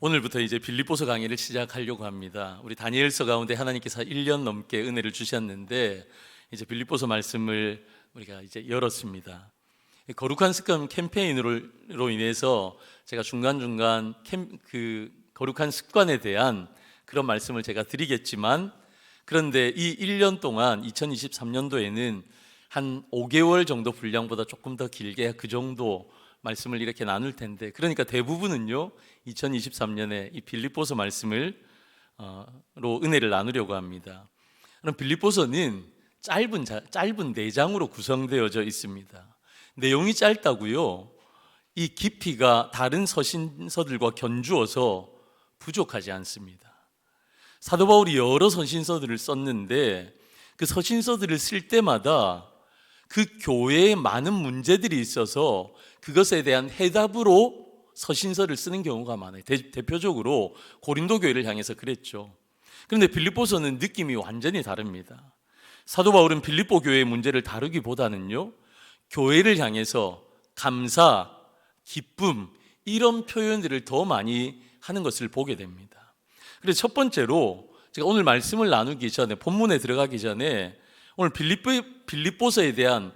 오늘부터 이제 빌립보서 강의를 시작하려고 합니다. 우리 다니엘서 가운데 하나님께서 1년 넘게 은혜를 주셨는데 이제 빌립보서 말씀을 우리가 이제 열었습니다. 거룩한 습관 캠페인으로 인해서 제가 중간중간 거룩한 습관에 대한 그런 말씀을 제가 드리겠지만, 그런데 이 1년 동안 2023년도에는 한 5개월 정도 분량보다 조금 더 길게 그 정도 말씀을 이렇게 나눌 텐데, 그러니까 대부분은요 2023년에 이 빌립보서 말씀을 로 은혜를 나누려고 합니다. 그럼 빌립보서는 짧은 4장으로 구성되어져 있습니다. 내용이 짧다고요, 이 깊이가 다른 서신서들과 견주어서 부족하지 않습니다. 사도 바울이 여러 서신서들을 썼는데 그 서신서들을 쓸 때마다 그 교회에 많은 문제들이 있어서 그것에 대한 해답으로 서신서를 쓰는 경우가 많아요. 대표적으로 고린도 교회를 향해서 그랬죠. 그런데 빌립보서는 느낌이 완전히 다릅니다. 사도 바울은 빌립보 교회의 문제를 다루기보다는요, 교회를 향해서 감사, 기쁨 이런 표현들을 더 많이 하는 것을 보게 됩니다. 그래서 첫 번째로 제가 오늘 말씀을 나누기 전에, 본문에 들어가기 전에 오늘 빌립보서에 대한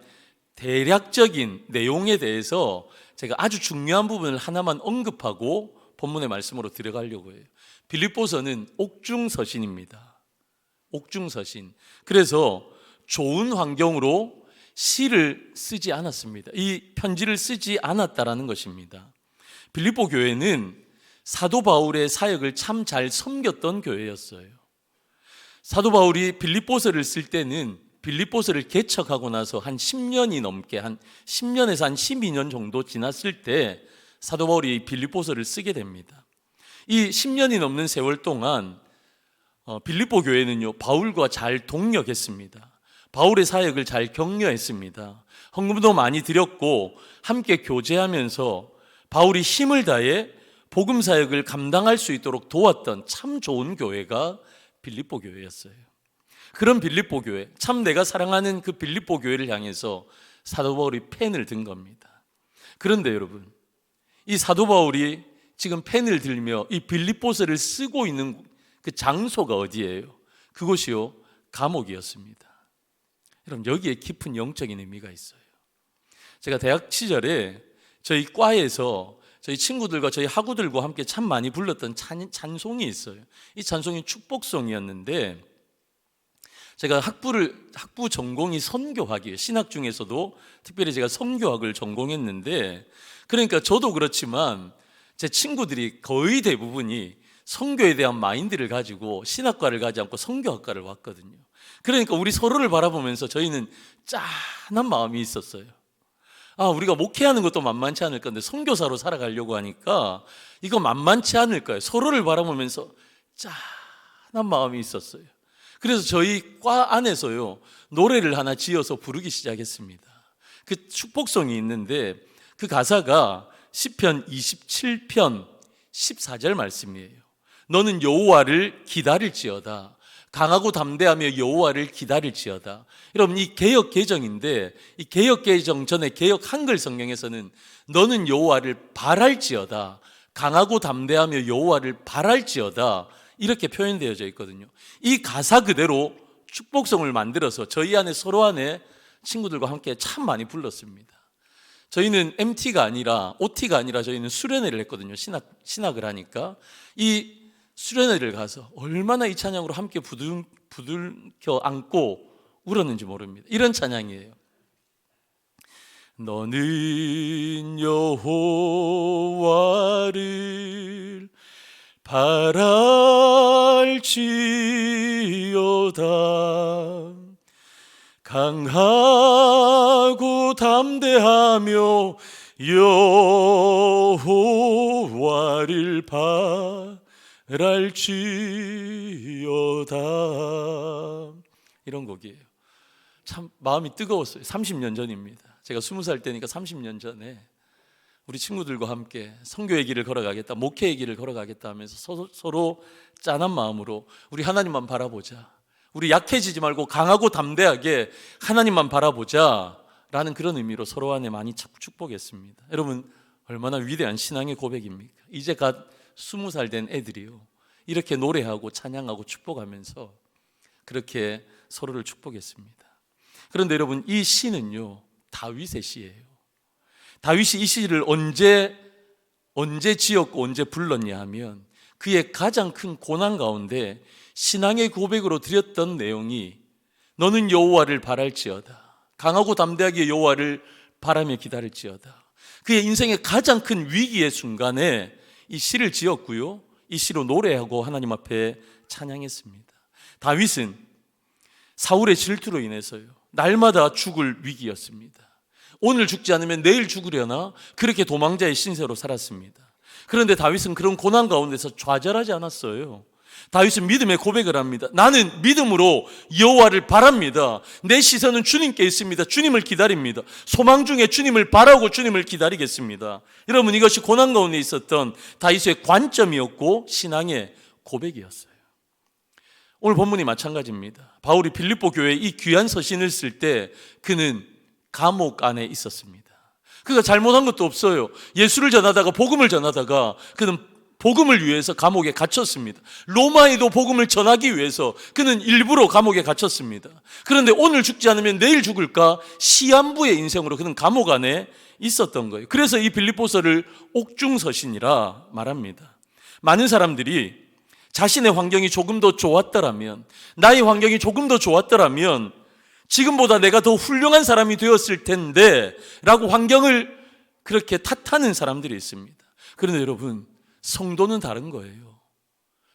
대략적인 내용에 대해서 제가 아주 중요한 부분을 하나만 언급하고 본문의 말씀으로 들어가려고 해요. 빌립보서는 옥중서신입니다. 옥중서신. 그래서 좋은 환경으로 시를 쓰지 않았습니다. 이 편지를 쓰지 않았다라는 것입니다. 빌립보 교회는 사도 바울의 사역을 참 잘 섬겼던 교회였어요. 사도 바울이 빌립보서를 쓸 때는 빌립보서를 개척하고 나서 한 10년이 넘게, 한 10년에서 한 12년 정도 지났을 때 사도 바울이 빌립보서를 쓰게 됩니다. 이 10년이 넘는 세월 동안 빌립보 교회는요 바울과 잘 동력했습니다. 바울의 사역을 잘 격려했습니다. 헌금도 많이 드렸고 함께 교제하면서 바울이 힘을 다해 복음 사역을 감당할 수 있도록 도왔던 참 좋은 교회가 빌립보 교회였어요. 그런 빌립보 교회, 참 내가 사랑하는 그 빌립보 교회를 향해서 사도 바울이 펜을 든 겁니다. 그런데 여러분, 이 사도 바울이 지금 펜을 들며 이 빌립보서를 쓰고 있는 그 장소가 어디예요? 그곳이요, 감옥이었습니다. 여러분, 여기에 깊은 영적인 의미가 있어요. 제가 대학 시절에 저희 과에서 저희 친구들과 저희 학우들과 함께 참 많이 불렀던 찬송이 있어요. 이 찬송이 축복송이었는데, 제가 학부 전공이 선교학이에요. 신학 중에서도 특별히 제가 선교학을 전공했는데, 그러니까 저도 그렇지만 제 친구들이 거의 대부분이 선교에 대한 마인드를 가지고 신학과를 가지 않고 선교학과를 왔거든요. 그러니까 우리 서로를 바라보면서 저희는 짠한 마음이 있었어요. 우리가 목회하는 것도 만만치 않을 건데 선교사로 살아가려고 하니까 이거 만만치 않을 거예요. 서로를 바라보면서 짠한 마음이 있었어요. 그래서 저희 과 안에서요 노래를 하나 지어서 부르기 시작했습니다. 그 축복송이 있는데 그 가사가 시편 27편 14절 말씀이에요. 너는 여호와를 기다릴지어다. 강하고 담대하며 여호와를 기다릴지어다. 여러분, 이 개역 개정인데 이 개역 개정 전에 개역 한글 성경에서는 너는 여호와를 바랄지어다. 강하고 담대하며 여호와를 바랄지어다. 이렇게 표현되어져 있거든요. 이 가사 그대로 축복송을 만들어서 저희 안에 서로 안에 친구들과 함께 참 많이 불렀습니다. 저희는 MT가 아니라 OT가 아니라 저희는 수련회를 했거든요. 신학을 하니까 이 수련회를 가서 얼마나 이 찬양으로 함께 부들켜 안고 울었는지 모릅니다. 이런 찬양이에요. 너는 여호와를 바랄지어다. 강하고 담대하며 여호와를 바랄지어다. 이런 곡이에요. 참 마음이 뜨거웠어요. 30년 전입니다. 제가 20살 때니까 30년 전에 우리 친구들과 함께 선교의 길을 걸어가겠다, 목회의 길을 걸어가겠다 하면서 서로 짠한 마음으로 우리 하나님만 바라보자, 우리 약해지지 말고 강하고 담대하게 하나님만 바라보자 라는 그런 의미로 서로 안에 많이 축복했습니다. 여러분, 얼마나 위대한 신앙의 고백입니까? 이제 갓 20살 된 애들이요, 이렇게 노래하고 찬양하고 축복하면서 그렇게 서로를 축복했습니다. 그런데 여러분, 이 시는요 다윗의 시예요. 다윗이 이 시를 언제 지었고 언제 불렀냐 하면 그의 가장 큰 고난 가운데 신앙의 고백으로 드렸던 내용이 너는 여호와를 바랄지어다, 강하고 담대하게 여호와를 바라며 기다릴지어다. 그의 인생의 가장 큰 위기의 순간에 이 시를 지었고요, 이 시로 노래하고 하나님 앞에 찬양했습니다. 다윗은 사울의 질투로 인해서요 날마다 죽을 위기였습니다. 오늘 죽지 않으면 내일 죽으려나 그렇게 도망자의 신세로 살았습니다. 그런데 다윗은 그런 고난 가운데서 좌절하지 않았어요. 다윗은 믿음의 고백을 합니다. 나는 믿음으로 여호와를 바랍니다. 내 시선은 주님께 있습니다. 주님을 기다립니다. 소망 중에 주님을 바라고 주님을 기다리겠습니다. 여러분, 이것이 고난 가운데 있었던 다윗의 관점이었고 신앙의 고백이었어요. 오늘 본문이 마찬가지입니다. 바울이 빌립보 교회에 이 귀한 서신을 쓸 때 그는 감옥 안에 있었습니다. 그가 잘못한 것도 없어요. 예수를 전하다가 복음을 전하다가 그는 복음을 위해서 감옥에 갇혔습니다. 로마에도 복음을 전하기 위해서 그는 일부러 감옥에 갇혔습니다. 그런데 오늘 죽지 않으면 내일 죽을까 시한부의 인생으로 그는 감옥 안에 있었던 거예요. 그래서 이 빌립보서를 옥중서신이라 말합니다. 많은 사람들이 자신의 환경이 조금 더 좋았더라면, 나의 환경이 조금 더 좋았더라면 지금보다 내가 더 훌륭한 사람이 되었을 텐데 라고 환경을 그렇게 탓하는 사람들이 있습니다. 그런데 여러분, 성도는 다른 거예요.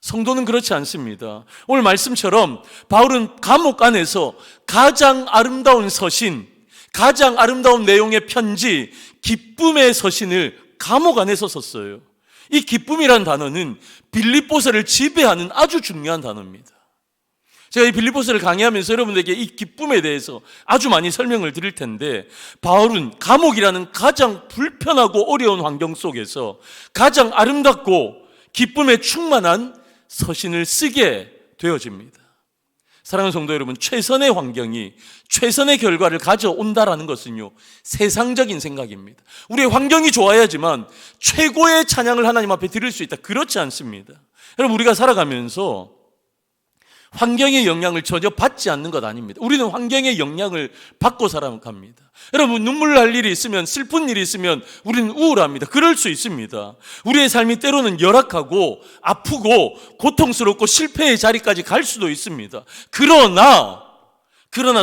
성도는 그렇지 않습니다. 오늘 말씀처럼 바울은 감옥 안에서 가장 아름다운 서신, 가장 아름다운 내용의 편지, 기쁨의 서신을 감옥 안에서 썼어요. 이 기쁨이란 단어는 빌립보서를 지배하는 아주 중요한 단어입니다. 제가 이 빌립보서를 강의하면서 여러분들에게 이 기쁨에 대해서 아주 많이 설명을 드릴 텐데, 바울은 감옥이라는 가장 불편하고 어려운 환경 속에서 가장 아름답고 기쁨에 충만한 서신을 쓰게 되어집니다. 사랑하는 성도 여러분, 최선의 환경이 최선의 결과를 가져온다라는 것은요 세상적인 생각입니다. 우리의 환경이 좋아야지만 최고의 찬양을 하나님 앞에 드릴 수 있다, 그렇지 않습니다. 여러분, 우리가 살아가면서 환경의 영향을 전혀 받지 않는 것 아닙니다. 우리는 환경의 영향을 받고 살아갑니다. 여러분, 눈물 날 일이 있으면, 슬픈 일이 있으면 우리는 우울합니다. 그럴 수 있습니다. 우리의 삶이 때로는 열악하고 아프고 고통스럽고 실패의 자리까지 갈 수도 있습니다. 그러나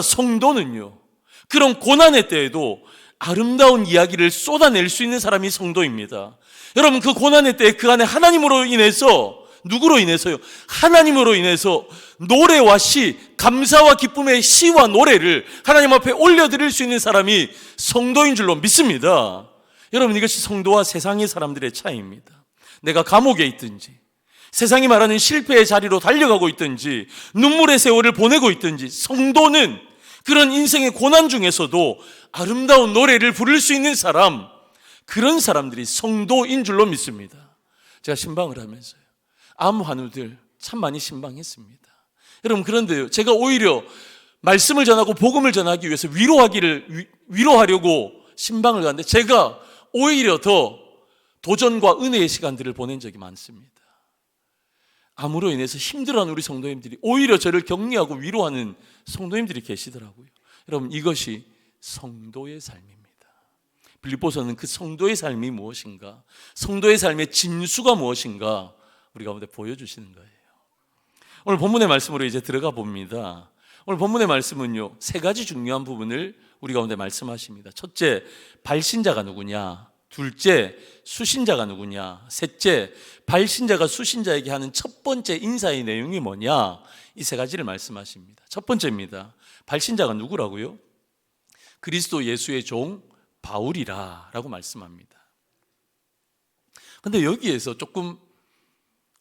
성도는요, 그런 고난의 때에도 아름다운 이야기를 쏟아낼 수 있는 사람이 성도입니다. 여러분, 그 고난의 때에 그 안에 하나님으로 인해서, 누구로 인해서요? 하나님으로 인해서 노래와 시, 감사와 기쁨의 시와 노래를 하나님 앞에 올려드릴 수 있는 사람이 성도인 줄로 믿습니다. 여러분, 이것이 성도와 세상의 사람들의 차이입니다. 내가 감옥에 있든지, 세상이 말하는 실패의 자리로 달려가고 있든지, 눈물의 세월을 보내고 있든지, 성도는 그런 인생의 고난 중에서도 아름다운 노래를 부를 수 있는 사람, 그런 사람들이 성도인 줄로 믿습니다. 제가 신방을 하면서요, 암 환우들 참 많이 신방했습니다. 여러분, 그런데요, 제가 오히려 말씀을 전하고 복음을 전하기 위해서 위로하려고 신방을 갔는데 제가 오히려 더 도전과 은혜의 시간들을 보낸 적이 많습니다. 암으로 인해서 힘들어하는 우리 성도님들이 오히려 저를 격려하고 위로하는 성도님들이 계시더라고요. 여러분, 이것이 성도의 삶입니다. 빌립보서는 그 성도의 삶이 무엇인가, 성도의 삶의 진수가 무엇인가 우리 가운데 보여주시는 거예요. 오늘 본문의 말씀으로 이제 들어가 봅니다. 오늘 본문의 말씀은요, 세 가지 중요한 부분을 우리 가운데 말씀하십니다. 첫째, 발신자가 누구냐? 둘째, 수신자가 누구냐? 셋째, 발신자가 수신자에게 하는 첫 번째 인사의 내용이 뭐냐? 이 세 가지를 말씀하십니다. 첫 번째입니다. 발신자가 누구라고요? 그리스도 예수의 종 바울이라 라고 말씀합니다. 그런데 여기에서 조금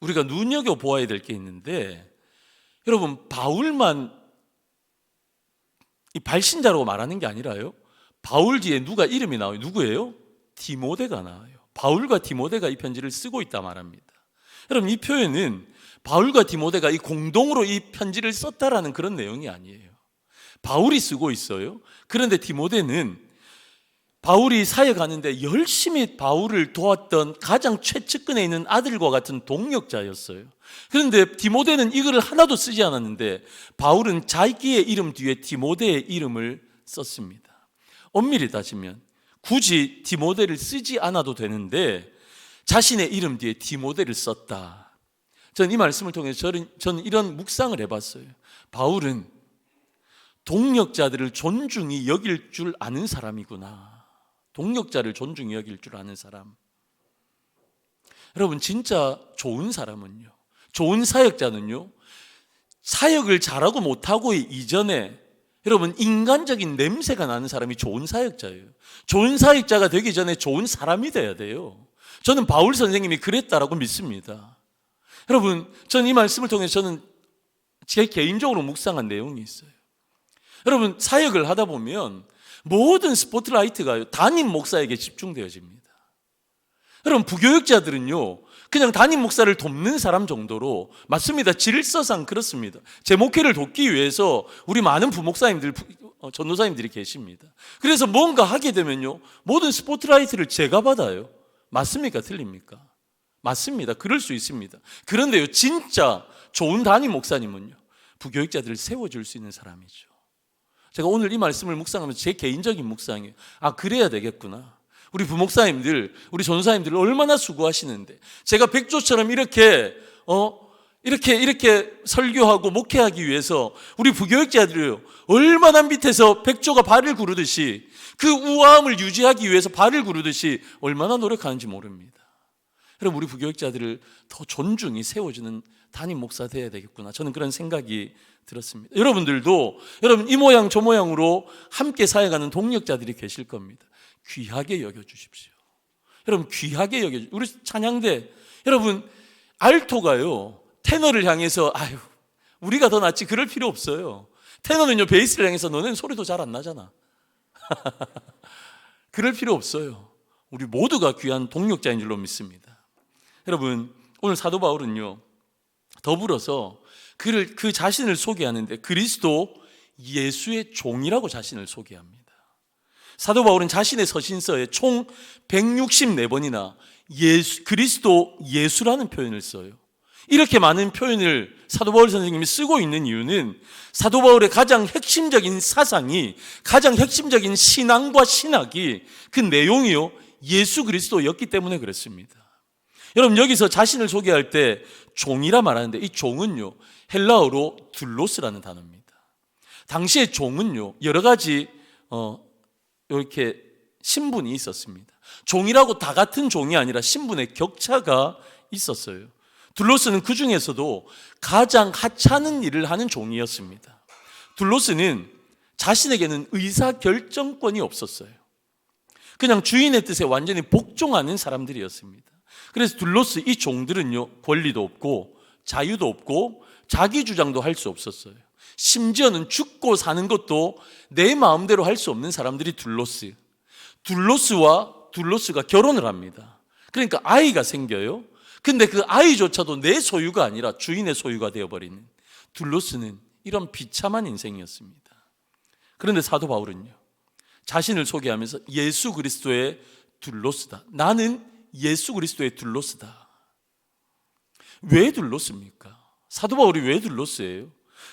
우리가 눈여겨보아야 될 게 있는데, 여러분, 바울만 이 발신자라고 말하는 게 아니라요, 바울 뒤에 누가 이름이 나와요? 누구예요? 디모데가 나와요. 바울과 디모데가 이 편지를 쓰고 있다 말합니다. 여러분, 이 표현은 바울과 디모데가 이 공동으로 이 편지를 썼다라는 그런 내용이 아니에요. 바울이 쓰고 있어요. 그런데 디모데는 바울이 사역하는데 열심히 바울을 도왔던 가장 최측근에 있는 아들과 같은 동역자였어요. 그런데 디모데는 이거를 하나도 쓰지 않았는데 바울은 자기의 이름 뒤에 디모데의 이름을 썼습니다. 엄밀히 따지면 굳이 디모데를 쓰지 않아도 되는데 자신의 이름 뒤에 디모데를 썼다. 저는 이 말씀을 통해서 저는 이런 묵상을 해봤어요. 바울은 동역자들을 존중히 여길 줄 아는 사람이구나. 동역자를 존중히 여길 줄 아는 사람. 여러분, 진짜 좋은 사람은요, 좋은 사역자는요, 사역을 잘하고 못하고 이전에 여러분 인간적인 냄새가 나는 사람이 좋은 사역자예요. 좋은 사역자가 되기 전에 좋은 사람이 돼야 돼요. 저는 바울 선생님이 그랬다라고 믿습니다. 여러분, 저는 이 말씀을 통해서 저는 제 개인적으로 묵상한 내용이 있어요. 여러분, 사역을 하다 보면 모든 스포트라이트가 담임 목사에게 집중되어집니다. 여러분, 부교육자들은요, 그냥 담임 목사를 돕는 사람 정도로, 맞습니다. 질서상 그렇습니다. 제 목회를 돕기 위해서 우리 많은 부목사님들, 전도사님들이 계십니다. 그래서 뭔가 하게 되면요, 모든 스포트라이트를 제가 받아요. 맞습니까? 틀립니까? 맞습니다. 그럴 수 있습니다. 그런데요, 진짜 좋은 담임 목사님은요, 부교육자들을 세워줄 수 있는 사람이죠. 제가 오늘 이 말씀을 묵상하면서 제 개인적인 묵상이에요. 그래야 되겠구나. 우리 부목사님들, 우리 전도사님들 얼마나 수고하시는데 제가 백조처럼 이렇게 설교하고 목회하기 위해서 우리 부교육자들이요, 얼마나 밑에서 백조가 발을 구르듯이 그 우아함을 유지하기 위해서 발을 구르듯이 얼마나 노력하는지 모릅니다. 여러분, 우리 부교육자들을 더 존중히 세워주는 담임 목사 되어야 되겠구나. 저는 그런 생각이 들었습니다. 여러분들도 여러분 이 모양 저 모양으로 함께 사역하는 동역자들이 계실 겁니다. 귀하게 여겨주십시오. 여러분, 귀하게 여겨주십시오. 우리 찬양대 여러분, 알토가요 테너를 향해서 우리가 더 낫지 그럴 필요 없어요. 테너는요 베이스를 향해서 너는 소리도 잘 안 나잖아. 그럴 필요 없어요. 우리 모두가 귀한 동역자인 줄로 믿습니다. 여러분, 오늘 사도 바울은요 더불어서 그 자신을 소개하는데 그리스도 예수의 종이라고 자신을 소개합니다. 사도 바울은 자신의 서신서에 총 164번이나 그리스도 예수라는 표현을 써요. 이렇게 많은 표현을 사도 바울 선생님이 쓰고 있는 이유는 사도 바울의 가장 핵심적인 사상이, 가장 핵심적인 신앙과 신학이, 그 내용이요 예수 그리스도였기 때문에 그렇습니다. 여러분, 여기서 자신을 소개할 때 종이라 말하는데 이 종은요 헬라어로 둘로스라는 단어입니다. 당시의 종은요 여러 가지 이렇게 신분이 있었습니다. 종이라고 다 같은 종이 아니라 신분의 격차가 있었어요. 둘로스는 그 중에서도 가장 하찮은 일을 하는 종이었습니다. 둘로스는 자신에게는 의사결정권이 없었어요. 그냥 주인의 뜻에 완전히 복종하는 사람들이었습니다. 그래서 둘로스 이 종들은요 권리도 없고 자유도 없고 자기 주장도 할 수 없었어요. 심지어는 죽고 사는 것도 내 마음대로 할 수 없는 사람들이 둘로스가 결혼을 합니다. 그러니까 아이가 생겨요. 근데 그 아이조차도 내 소유가 아니라 주인의 소유가 되어버리는 둘로스는 이런 비참한 인생이었습니다. 그런데 사도 바울은요 자신을 소개하면서 예수 그리스도의 둘로스다. 나는 예수 그리스도의 둘로스다. 왜 둘로스입니까? 사도 바울이 왜 둘로스예요?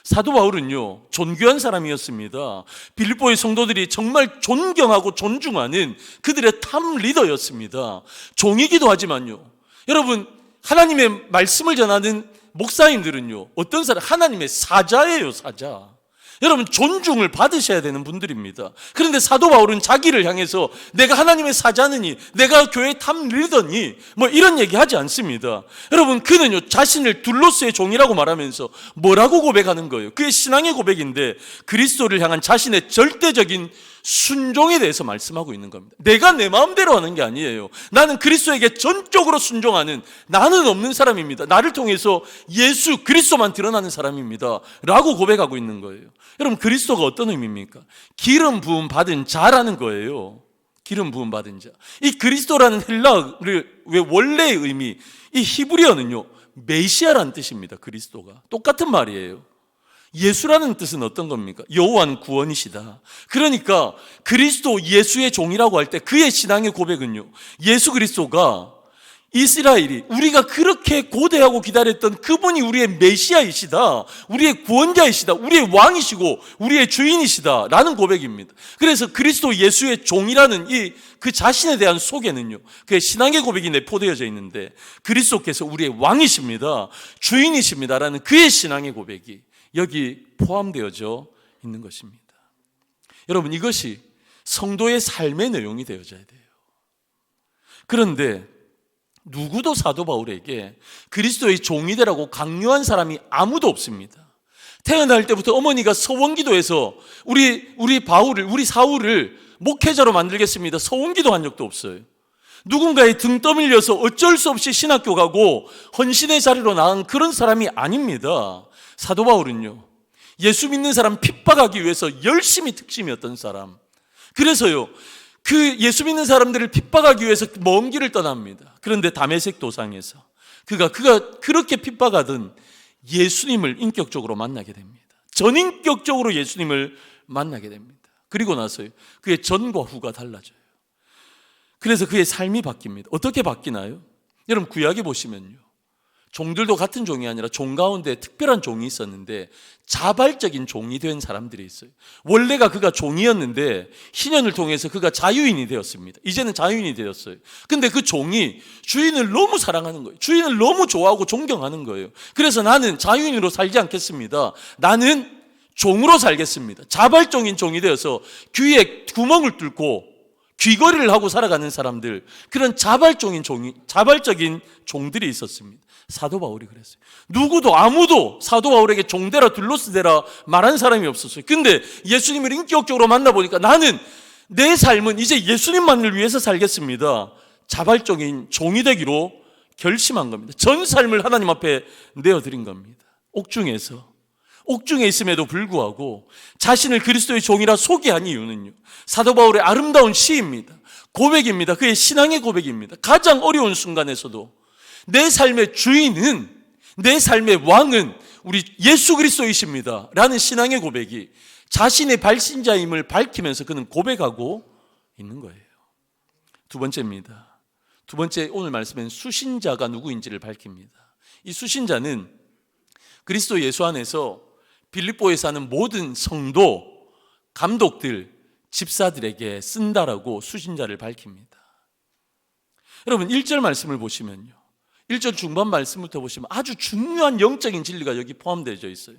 사도 바울은요 존귀한 사람이었습니다. 빌립보의 성도들이 정말 존경하고 존중하는 그들의 탑 리더였습니다. 종이기도 하지만요, 여러분, 하나님의 말씀을 전하는 목사님들은요 어떤 사람? 하나님의 사자예요, 사자. 여러분, 존중을 받으셔야 되는 분들입니다. 그런데 사도 바울은 자기를 향해서 내가 하나님의 사자느니, 내가 교회 탑 리더니 뭐 이런 얘기 하지 않습니다. 여러분, 그는요 자신을 둘로스의 종이라고 말하면서 뭐라고 고백하는 거예요? 그의 신앙의 고백인데 그리스도를 향한 자신의 절대적인 순종에 대해서 말씀하고 있는 겁니다. 내가 내 마음대로 하는 게 아니에요. 나는 그리스도에게 전적으로 순종하는, 나는 없는 사람입니다. 나를 통해서 예수 그리스도만 드러나는 사람입니다 라고 고백하고 있는 거예요. 여러분, 그리스도가 어떤 의미입니까? 기름 부음 받은 자라는 거예요. 기름 부음 받은 자. 이 그리스도라는 헬라어를 왜 원래의 의미, 이 히브리어는요 메시아라는 뜻입니다. 그리스도가 똑같은 말이에요. 예수라는 뜻은 어떤 겁니까? 여호와는 구원이시다. 그러니까 그리스도 예수의 종이라고 할 때 그의 신앙의 고백은요, 예수 그리스도가 이스라엘이 우리가 그렇게 고대하고 기다렸던 그분이 우리의 메시아이시다, 우리의 구원자이시다, 우리의 왕이시고 우리의 주인이시다 라는 고백입니다. 그래서 그리스도 예수의 종이라는 그 자신에 대한 속에는요, 그의 신앙의 고백이 내포되어져 있는데, 그리스도께서 우리의 왕이십니다, 주인이십니다 라는 그의 신앙의 고백이 여기 포함되어져 있는 것입니다. 여러분, 이것이 성도의 삶의 내용이 되어져야 돼요. 그런데 누구도 사도 바울에게 그리스도의 종이 되라고 강요한 사람이 아무도 없습니다. 태어날 때부터 어머니가 서원기도해서 우리 사울을 목회자로 만들겠습니다, 서원기도 한 적도 없어요. 누군가의 등 떠밀려서 어쩔 수 없이 신학교 가고 헌신의 자리로 나간 그런 사람이 아닙니다. 사도 바울은요, 예수 믿는 사람 핍박하기 위해서 열심히 특심이었던 사람. 그래서요, 그 예수 믿는 사람들을 핍박하기 위해서 먼 길을 떠납니다. 그런데 다메섹 도상에서 그가 그렇게 핍박하던 예수님을 인격적으로 만나게 됩니다. 전인격적으로 예수님을 만나게 됩니다. 그리고 나서요, 그의 전과 후가 달라져요. 그래서 그의 삶이 바뀝니다. 어떻게 바뀌나요? 여러분, 구약에 보시면요, 종들도 같은 종이 아니라 종 가운데 특별한 종이 있었는데 자발적인 종이 된 사람들이 있어요. 원래가 그가 종이었는데 희년을 통해서 그가 자유인이 되었습니다. 이제는 자유인이 되었어요. 근데 그 종이 주인을 너무 사랑하는 거예요. 주인을 너무 좋아하고 존경하는 거예요. 그래서 나는 자유인으로 살지 않겠습니다, 나는 종으로 살겠습니다. 자발적인 종이 되어서 귀에 구멍을 뚫고 귀걸이를 하고 살아가는 사람들, 그런 자발적인 종들이 있었습니다. 사도 바울이 그랬어요. 아무도 사도 바울에게 종되라 둘로스되라 말한 사람이 없었어요. 근데 예수님을 인격적으로 만나보니까 나는 내 삶은 이제 예수님만을 위해서 살겠습니다, 자발적인 종이 되기로 결심한 겁니다. 전 삶을 하나님 앞에 내어드린 겁니다. 옥중에 있음에도 불구하고 자신을 그리스도의 종이라 소개한 이유는요, 사도 바울의 아름다운 시입니다. 고백입니다. 그의 신앙의 고백입니다. 가장 어려운 순간에서도 내 삶의 주인은, 내 삶의 왕은 우리 예수 그리스도이십니다 라는 신앙의 고백이 자신의 발신자임을 밝히면서 그는 고백하고 있는 거예요. 두 번째입니다. 두 번째, 오늘 말씀엔 수신자가 누구인지를 밝힙니다. 이 수신자는 그리스도 예수 안에서 빌립보에 사는 모든 성도, 감독들, 집사들에게 쓴다라고 수신자를 밝힙니다. 여러분, 1절 말씀을 보시면요, 1절 중반 말씀부터 보시면 아주 중요한 영적인 진리가 여기 포함되어 있어요.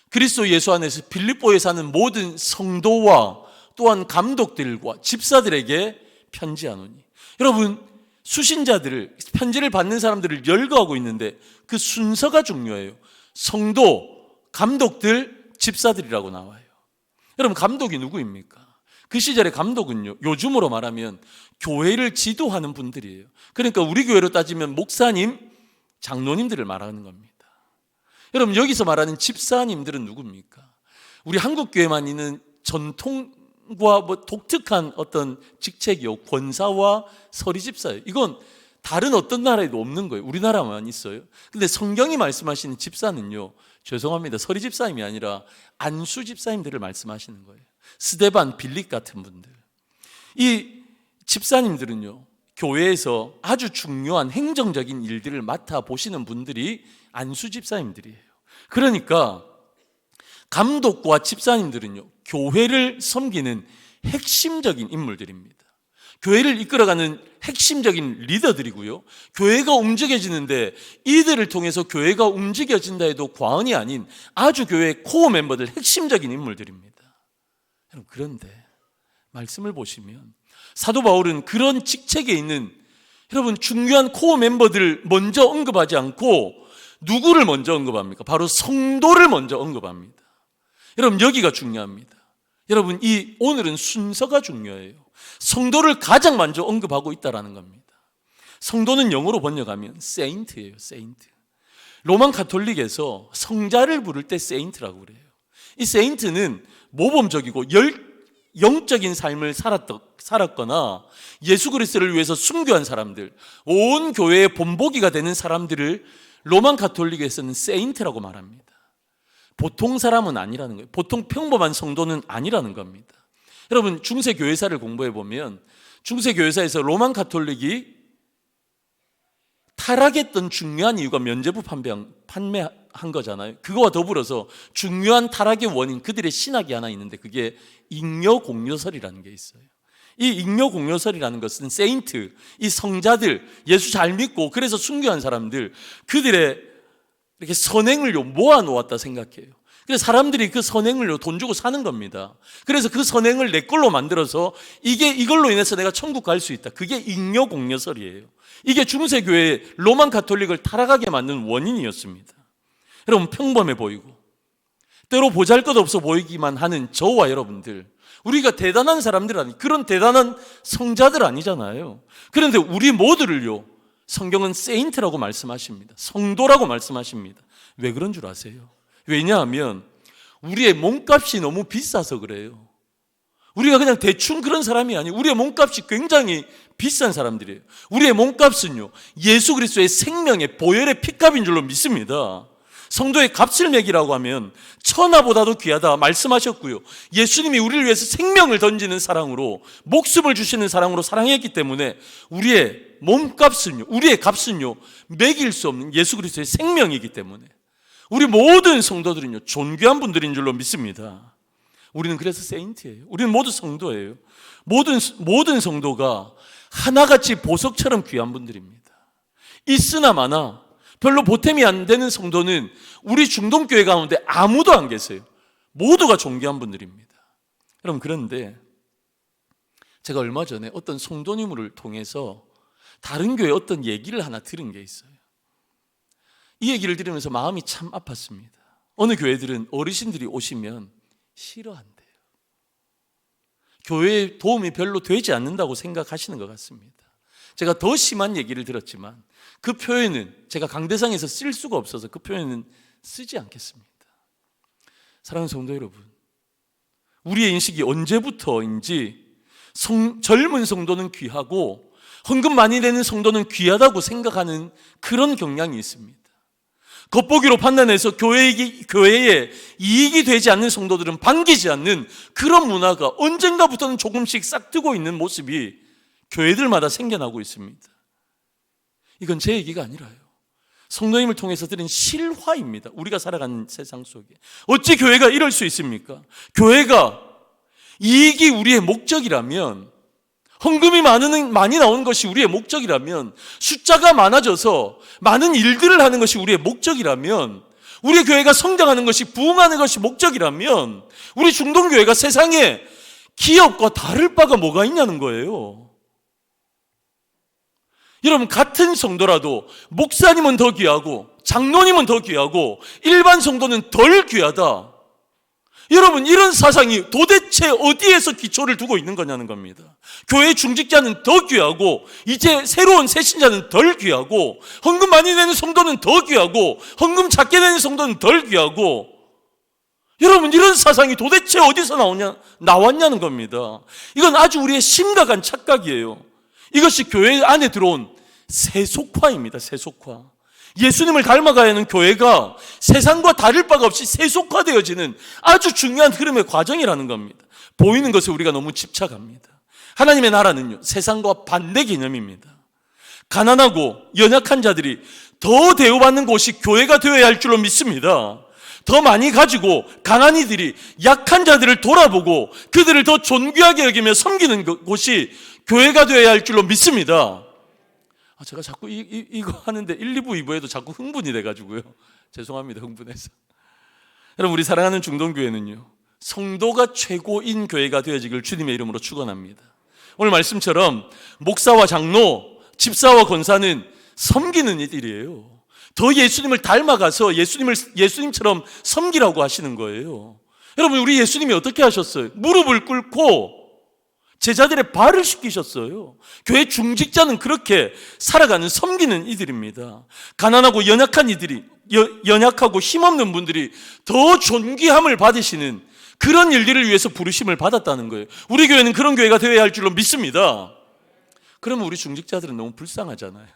그리스도 예수 안에서 빌립보에 사는 모든 성도와 또한 감독들과 집사들에게 편지하노니. 여러분, 수신자들을, 편지를 받는 사람들을 열거하고 있는데 그 순서가 중요해요. 성도, 감독들, 집사들이라고 나와요. 여러분, 감독이 누구입니까? 그 시절의 감독은요, 요즘으로 말하면 교회를 지도하는 분들이에요. 그러니까 우리 교회로 따지면 목사님, 장로님들을 말하는 겁니다. 여러분, 여기서 말하는 집사님들은 누굽니까? 우리 한국 교회만 있는 전통과 독특한 어떤 직책이요, 권사와 서리집사예요. 이건 다른 어떤 나라에도 없는 거예요. 우리나라만 있어요. 근데 성경이 말씀하시는 집사는요, 죄송합니다, 서리집사님이 아니라 안수집사님들을 말씀하시는 거예요. 스데반, 빌립 같은 분들. 이 집사님들은요, 교회에서 아주 중요한 행정적인 일들을 맡아보시는 분들이 안수집사님들이에요. 그러니까 감독과 집사님들은요, 교회를 섬기는 핵심적인 인물들입니다. 교회를 이끌어가는 핵심적인 리더들이고요, 교회가 움직여지는데 이들을 통해서 교회가 움직여진다 해도 과언이 아닌 아주 교회의 코어 멤버들, 핵심적인 인물들입니다. 여러분, 그런데 말씀을 보시면 사도 바울은 그런 직책에 있는, 여러분, 중요한 코어 멤버들을 먼저 언급하지 않고 누구를 먼저 언급합니까? 바로 성도를 먼저 언급합니다. 여러분, 여기가 중요합니다. 여러분, 오늘은 순서가 중요해요. 성도를 가장 먼저 언급하고 있다는 겁니다. 성도는 영어로 번역하면 세인트예요. 세인트. 로만 가톨릭에서 성자를 부를 때 세인트라고 그래요. 이 세인트는 모범적이고 영적인 삶을 살았거나 예수 그리스도를 위해서 순교한 사람들, 온 교회의 본보기가 되는 사람들을 로만 가톨릭에서는 세인트라고 말합니다. 보통 사람은 아니라는 거예요. 보통 평범한 성도는 아니라는 겁니다. 여러분, 중세 교회사를 공부해 보면 중세 교회사에서 로만 가톨릭이 타락했던 중요한 이유가 면죄부 판매한 거잖아요. 그거와 더불어서 중요한 타락의 원인, 그들의 신학이 하나 있는데 그게 잉여공료설이라는 게 있어요. 이 잉여공료설이라는 것은 세인트, 이 성자들, 예수 잘 믿고 그래서 순교한 사람들, 그들의 이렇게 선행을요 모아놓았다 생각해요. 그래서 사람들이 그 선행을요 돈 주고 사는 겁니다. 그래서 그 선행을 내 걸로 만들어서 이걸로 인해서 내가 천국 갈 수 있다. 그게 잉여공료설이에요. 이게 중세교회 로만 가톨릭을 타락하게 만든 원인이었습니다. 여러분, 평범해 보이고 때로 보잘것없어 보이기만 하는 저와 여러분들, 우리가 대단한 사람들 아니, 그런 대단한 성자들 아니잖아요. 그런데 우리 모두를요 성경은 세인트라고 말씀하십니다. 성도라고 말씀하십니다. 왜 그런 줄 아세요? 왜냐하면 우리의 몸값이 너무 비싸서 그래요. 우리가 그냥 대충 그런 사람이 아니에요. 우리의 몸값이 굉장히 비싼 사람들이에요. 우리의 몸값은요 예수 그리스도의 생명의 보혈의 피값인 줄로 믿습니다. 성도의 값을 매기라고 하면 천하보다도 귀하다 말씀하셨고요, 예수님이 우리를 위해서 생명을 던지는 사랑으로, 목숨을 주시는 사랑으로 사랑했기 때문에 우리의 몸값은요, 우리의 값은요 매길 수 없는 예수 그리스도의 생명이기 때문에 우리 모든 성도들은요 존귀한 분들인 줄로 믿습니다. 우리는 그래서 세인트예요. 우리는 모두 성도예요. 모든 성도가 하나같이 보석처럼 귀한 분들입니다. 있으나 마나 별로 보탬이 안 되는 성도는 우리 중동교회 가운데 아무도 안 계세요. 모두가 존귀한 분들입니다. 여러분, 그런데 제가 얼마 전에 어떤 성도님을 통해서 다른 교회 어떤 얘기를 하나 들은 게 있어요. 이 얘기를 들으면서 마음이 참 아팠습니다. 어느 교회들은 어르신들이 오시면 싫어한대요. 교회에 도움이 별로 되지 않는다고 생각하시는 것 같습니다. 제가 더 심한 얘기를 들었지만 그 표현은 제가 강대상에서 쓸 수가 없어서 그 표현은 쓰지 않겠습니다. 사랑하는 성도 여러분, 우리의 인식이 언제부터인지 젊은 성도는 귀하고 헌금 많이 내는 성도는 귀하다고 생각하는 그런 경향이 있습니다. 겉보기로 판단해서 교회에 이익이 되지 않는 성도들은 반기지 않는 그런 문화가 언젠가부터는 조금씩 싹트고 있는 모습이 교회들마다 생겨나고 있습니다. 이건 제 얘기가 아니라요, 성도님을 통해서 들은 실화입니다. 우리가 살아가는 세상 속에 어찌 교회가 이럴 수 있습니까? 교회가 이익이 우리의 목적이라면, 헌금이 많이 나오는 것이 우리의 목적이라면, 숫자가 많아져서 많은 일들을 하는 것이 우리의 목적이라면, 우리 교회가 성장하는 것이, 부흥하는 것이 목적이라면 우리 중동교회가 세상에 기업과 다를 바가 뭐가 있냐는 거예요. 여러분, 같은 성도라도 목사님은 더 귀하고 장로님은 더 귀하고 일반 성도는 덜 귀하다. 여러분, 이런 사상이 도대체 어디에서 기초를 두고 있는 거냐는 겁니다. 교회 중직자는 더 귀하고 이제 새로운 새신자는 덜 귀하고 헌금 많이 내는 성도는 더 귀하고 헌금 작게 내는 성도는 덜 귀하고, 여러분, 이런 사상이 도대체 어디서 나왔냐는 겁니다. 이건 아주 우리의 심각한 착각이에요. 이것이 교회 안에 들어온 세속화입니다. 세속화. 예수님을 닮아가야 하는 교회가 세상과 다를 바가 없이 세속화되어지는 아주 중요한 흐름의 과정이라는 겁니다. 보이는 것에 우리가 너무 집착합니다. 하나님의 나라는요, 세상과 반대 개념입니다. 가난하고 연약한 자들이 더 대우받는 곳이 교회가 되어야 할 줄로 믿습니다. 더 많이 가지고 강한 이들이 약한 자들을 돌아보고 그들을 더 존귀하게 여기며 섬기는 곳이 교회가 되어야 할 줄로 믿습니다. 제가 자꾸 이거 하는데 1, 2부, 2부에도 자꾸 흥분이 돼가지고요. 죄송합니다. 흥분해서. 여러분, 우리 사랑하는 중동교회는요, 성도가 최고인 교회가 되어지길 주님의 이름으로 축원합니다. 오늘 말씀처럼 목사와 장로, 집사와 권사는 섬기는 이들이에요. 더 예수님을 닮아가서 예수님처럼 섬기라고 하시는 거예요. 여러분, 우리 예수님이 어떻게 하셨어요? 무릎을 꿇고 제자들의 발을 씻기셨어요. 교회 중직자는 그렇게 살아가는 섬기는 이들입니다. 가난하고 연약한 이들이, 연약하고 힘없는 분들이 더 존귀함을 받으시는 그런 일들을 위해서 부르심을 받았다는 거예요. 우리 교회는 그런 교회가 되어야 할 줄로 믿습니다. 그러면 우리 중직자들은 너무 불쌍하잖아요.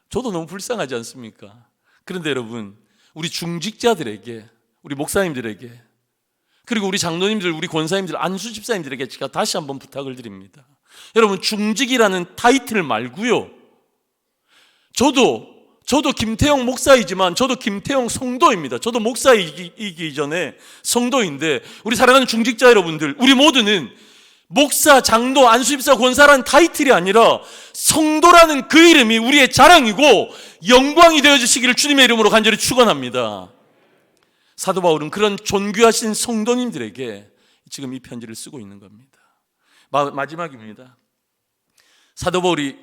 저도 너무 불쌍하지 않습니까? 그런데 여러분, 우리 중직자들에게, 우리 목사님들에게, 그리고 우리 장로님들, 우리 권사님들, 안수 집사님들에게 제가 다시 한번 부탁을 드립니다. 여러분, 중직이라는 타이틀 말고요, 저도 김태형 목사이지만 저도 김태형 성도입니다. 저도 목사이기 전에 성도인데, 우리 사랑하는 중직자 여러분들, 우리 모두는 목사, 장로, 안수집사, 권사라는 타이틀이 아니라 성도라는 그 이름이 우리의 자랑이고 영광이 되어주시기를 주님의 이름으로 간절히 축원합니다. 사도 바울은 그런 존귀하신 성도님들에게 지금 이 편지를 쓰고 있는 겁니다. 마지막입니다. 사도 바울이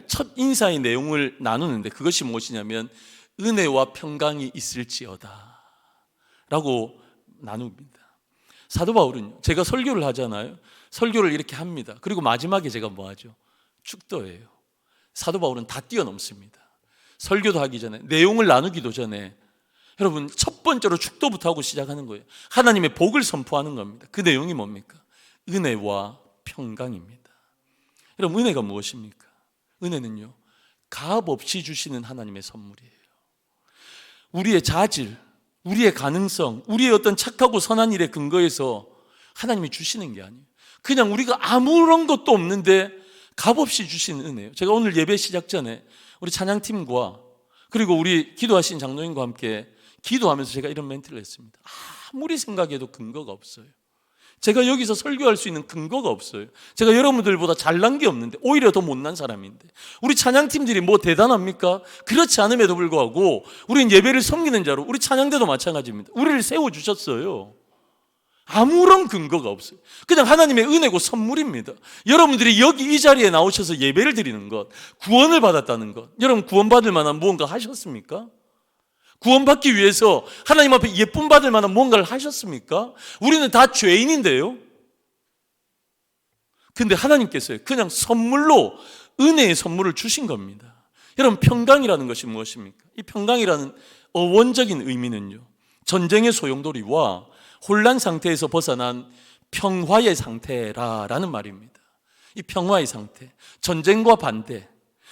첫 인사의 내용을 나누는데, 그것이 무엇이냐면 은혜와 평강이 있을지어다 라고 나눕니다. 사도 바울은, 제가 설교를 하잖아요. 설교를 이렇게 합니다. 그리고 마지막에 제가 뭐 하죠? 축도예요. 사도 바울은 다 뛰어넘습니다. 설교도 하기 전에, 내용을 나누기도 전에 여러분, 첫 번째로 축도부터 하고 시작하는 거예요. 하나님의 복을 선포하는 겁니다. 그 내용이 뭡니까? 은혜와 평강입니다. 여러분, 은혜가 무엇입니까? 은혜는요, 값 없이 주시는 하나님의 선물이에요. 우리의 자질, 우리의 가능성, 우리의 어떤 착하고 선한 일에 근거해서 하나님이 주시는 게 아니에요. 그냥 우리가 아무런 것도 없는데 값없이 주시는 은혜예요. 제가 오늘 예배 시작 전에 우리 찬양팀과 그리고 우리 기도하신 장로님과 함께 기도하면서 제가 이런 멘트를 했습니다. 아무리 생각해도 근거가 없어요. 제가 여기서 설교할 수 있는 근거가 없어요. 제가 여러분들보다 잘난 게 없는데, 오히려 더 못난 사람인데, 우리 찬양팀들이 뭐 대단합니까? 그렇지 않음에도 불구하고 우리는 예배를 섬기는 자로, 우리 찬양대도 마찬가지입니다. 우리를 세워주셨어요. 아무런 근거가 없어요. 그냥 하나님의 은혜고 선물입니다. 여러분들이 여기 이 자리에 나오셔서 예배를 드리는 것, 구원을 받았다는 것, 여러분 구원받을 만한 무언가 하셨습니까? 구원받기 위해서 하나님 앞에 예쁨 받을 만한 무언가를 하셨습니까? 우리는 다 죄인인데요. 근데 하나님께서요, 그냥 선물로 은혜의 선물을 주신 겁니다. 여러분, 평강이라는 것이 무엇입니까? 이 평강이라는 어원적인 의미는요, 전쟁의 소용돌이와 혼란 상태에서 벗어난 평화의 상태라는 말입니다. 이 평화의 상태, 전쟁과 반대,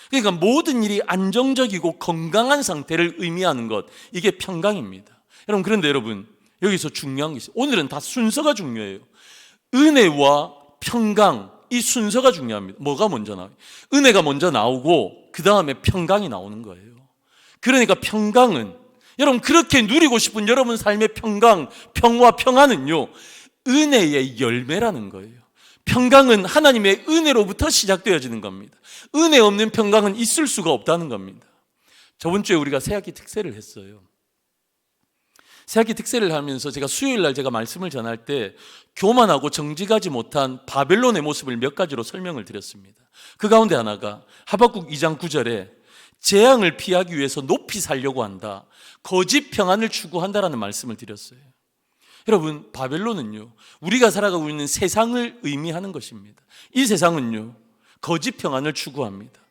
그러니까 모든 일이 안정적이고 건강한 상태를 의미하는 것, 이게 평강입니다. 여러분, 그런데 여러분, 여기서 중요한 게 있어요. 오늘은 다 순서가 중요해요. 은혜와 평강, 이 순서가 중요합니다. 뭐가 먼저 나와요? 은혜가 먼저 나오고 그 다음에 평강이 나오는 거예요. 그러니까 평강은, 여러분 그렇게 누리고 싶은 여러분 삶의 평강, 평화, 평안은요, 은혜의 열매라는 거예요. 평강은 하나님의 은혜로부터 시작되어지는 겁니다. 은혜 없는 평강은 있을 수가 없다는 겁니다. 저번 주에 우리가 새학기 특세를 했어요. 새학기 특세를 하면서 제가 수요일 날 제가 말씀을 전할 때 교만하고 정직하지 못한 바벨론의 모습을 몇 가지로 설명을 드렸습니다. 그 가운데 하나가 하박국 2장 9절에 재앙을 피하기 위해서 높이 살려고 한다, 거짓 평안을 추구한다라는 말씀을 드렸어요. 여러분, 바벨론은요, 우리가 살아가고 있는 세상을 의미하는 것입니다. 이 세상은요, 거짓 평안을 추구합니다.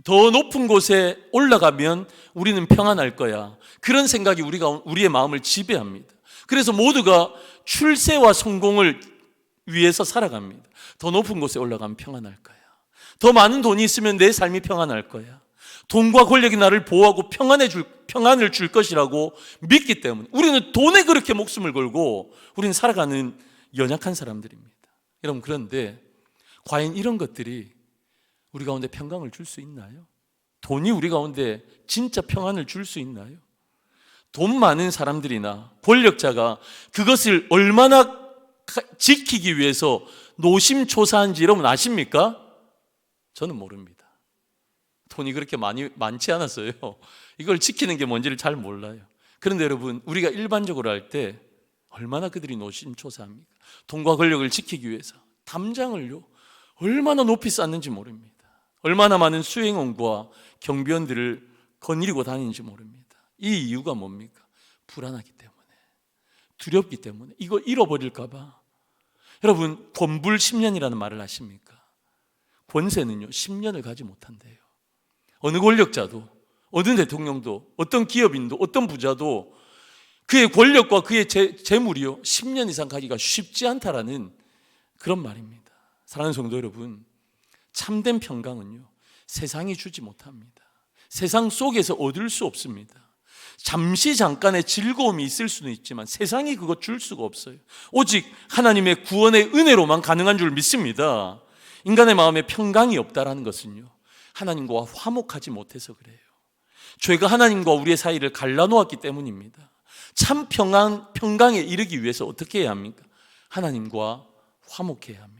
더 높은 곳에 올라가면 우리는 평안할 거야, 그런 생각이 우리의 마음을 지배합니다. 그래서 모두가 출세와 성공을 위해서 살아갑니다. 더 높은 곳에 올라가면 평안할 거야, 더 많은 돈이 있으면 내 삶이 평안할 거야, 돈과 권력이 나를 보호하고 평안을 줄 것이라고 믿기 때문에 우리는 돈에 그렇게 목숨을 걸고 우리는 살아가는 연약한 사람들입니다. 여러분, 그런데 과연 이런 것들이 우리 가운데 평강을 줄 수 있나요? 돈이 우리 가운데 진짜 평안을 줄 수 있나요? 돈 많은 사람들이나 권력자가 그것을 얼마나 지키기 위해서 노심초사한지 여러분 아십니까? 저는 모릅니다. 돈이 그렇게 많지 않았어요. 이걸 지키는 게 뭔지를 잘 몰라요. 그런데 여러분, 우리가 일반적으로 할 때 얼마나 그들이 노심초사합니까? 돈과 권력을 지키기 위해서 담장을요, 얼마나 높이 쌓는지 모릅니다. 얼마나 많은 수행원과 경비원들을 거느리고 다니는지 모릅니다. 이 이유가 뭡니까? 불안하기 때문에, 두렵기 때문에, 이거 잃어버릴까 봐. 여러분, 권불 10년이라는 말을 아십니까? 권세는요, 10년을 가지 못한대요. 어느 권력자도, 어느 대통령도, 어떤 기업인도, 어떤 부자도 그의 권력과 그의 재물이요 10년 이상 가기가 쉽지 않다라는 그런 말입니다. 사랑하는 성도 여러분, 참된 평강은요, 세상이 주지 못합니다. 세상 속에서 얻을 수 없습니다. 잠시 잠깐의 즐거움이 있을 수는 있지만 세상이 그거 줄 수가 없어요. 오직 하나님의 구원의 은혜로만 가능한 줄 믿습니다. 인간의 마음에 평강이 없다라는 것은요, 하나님과 화목하지 못해서 그래요. 죄가 하나님과 우리의 사이를 갈라놓았기 때문입니다. 참 평강에 이르기 위해서 어떻게 해야 합니까? 하나님과 화목해야 합니다.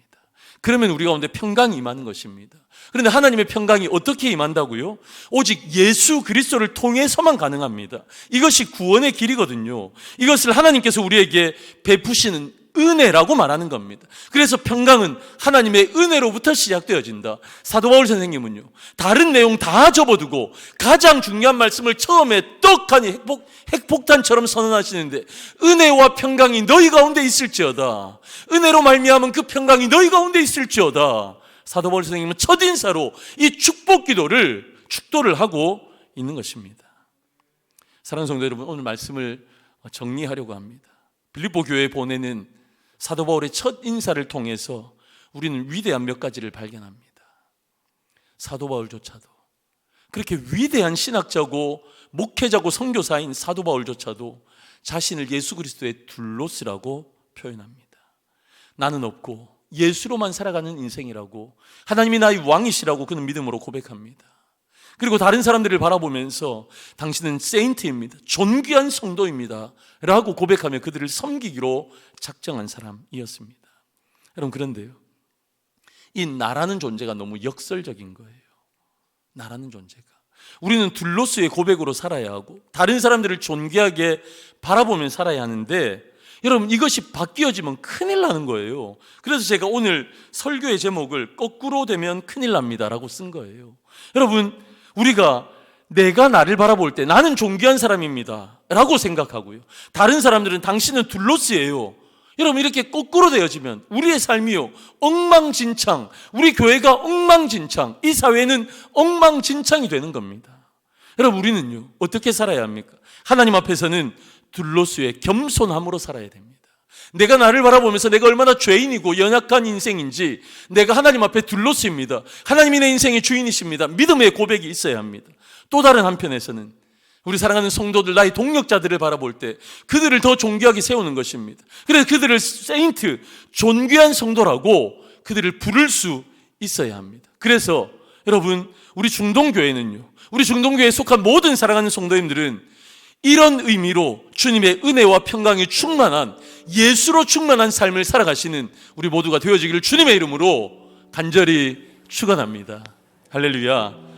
그러면 우리 가운데 평강이 임하는 것입니다. 그런데 하나님의 평강이 어떻게 임한다고요? 오직 예수 그리스도를 통해서만 가능합니다. 이것이 구원의 길이거든요. 이것을 하나님께서 우리에게 베푸시는 은혜라고 말하는 겁니다. 그래서 평강은 하나님의 은혜로부터 시작되어진다. 사도 바울 선생님은요, 다른 내용 다 접어두고 가장 중요한 말씀을 처음에 떡하니 핵폭탄처럼 선언하시는데, 은혜와 평강이 너희 가운데 있을지어다. 은혜로 말미암은 그 평강이 너희 가운데 있을지어다. 사도 바울 선생님은 첫인사로 이 축도를 하고 있는 것입니다. 사랑하는 성도 여러분, 오늘 말씀을 정리하려고 합니다. 빌립보 교회에 보내는 사도 바울의 첫 인사를 통해서 우리는 위대한 몇 가지를 발견합니다. 사도 바울조차도, 그렇게 위대한 신학자고 목회자고 선교사인 사도 바울조차도 자신을 예수 그리스도의 둘로스라고 표현합니다. 나는 없고 예수로만 살아가는 인생이라고, 하나님이 나의 왕이시라고 그는 믿음으로 고백합니다. 그리고 다른 사람들을 바라보면서 당신은 세인트입니다, 존귀한 성도입니다 라고 고백하며 그들을 섬기기로 작정한 사람이었습니다. 여러분, 그런데요, 이 나라는 존재가 너무 역설적인 거예요. 나라는 존재가, 우리는 둘로스의 고백으로 살아야 하고 다른 사람들을 존귀하게 바라보며 살아야 하는데, 여러분, 이것이 바뀌어지면 큰일 나는 거예요. 그래서 제가 오늘 설교의 제목을 거꾸로 되면 큰일 납니다 라고 쓴 거예요. 여러분, 우리가 내가 나를 바라볼 때 나는 존귀한 사람입니다 라고 생각하고요, 다른 사람들은 당신은 둘로스예요. 여러분, 이렇게 거꾸로 되어지면 우리의 삶이요, 엉망진창, 우리 교회가 엉망진창, 이 사회는 엉망진창이 되는 겁니다. 여러분, 우리는요, 어떻게 살아야 합니까? 하나님 앞에서는 둘로스의 겸손함으로 살아야 됩니다. 내가 나를 바라보면서 내가 얼마나 죄인이고 연약한 인생인지, 내가 하나님 앞에 둘로스입니다, 하나님이 내 인생의 주인이십니다, 믿음의 고백이 있어야 합니다. 또 다른 한편에서는 우리 사랑하는 성도들, 나의 동역자들을 바라볼 때 그들을 더 존귀하게 세우는 것입니다. 그래서 그들을 세인트, 존귀한 성도라고 그들을 부를 수 있어야 합니다. 그래서 여러분, 우리 중동교회는요, 우리 중동교회에 속한 모든 사랑하는 성도님들은 이런 의미로 주님의 은혜와 평강이 충만한, 예수로 충만한 삶을 살아가시는 우리 모두가 되어지기를 주님의 이름으로 간절히 축원합니다. 할렐루야.